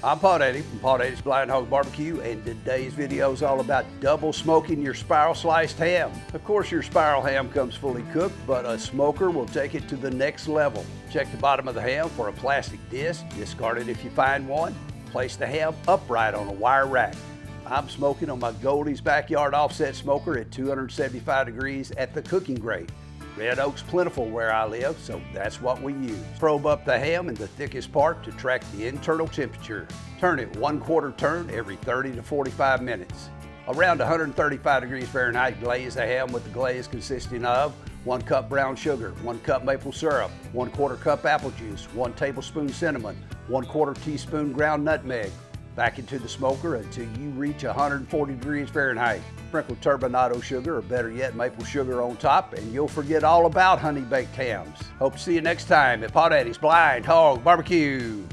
I'm Paw Daddy from Paw Daddy's BlindHawg Barbecue, and today's video is all about double smoking your spiral sliced ham. Of course, your spiral ham comes fully cooked, but a smoker will take it to the next level. Check the bottom of the ham for a plastic disc, discard it if you find one. Place the ham upright on a wire rack. I'm smoking on my Goldie's Backyard Offset Smoker at 275 degrees at the cooking grate. Red oak's plentiful where I live, so that's what we use. Probe up the ham in the thickest part to track the internal temperature. Turn it 1/4 turn every 30 to 45 minutes. Around 135 degrees Fahrenheit, glaze the ham with the glaze consisting of 1 cup brown sugar, 1 cup maple syrup, 1/4 cup apple juice, 1 tablespoon cinnamon, 1/4 teaspoon ground nutmeg. Back into the smoker until you reach 140 degrees Fahrenheit. Sprinkle turbinado sugar, or better yet, maple sugar on top, and you'll forget all about honey baked hams. Hope to see you next time at Paw Daddy's BlindHawg Barbecue.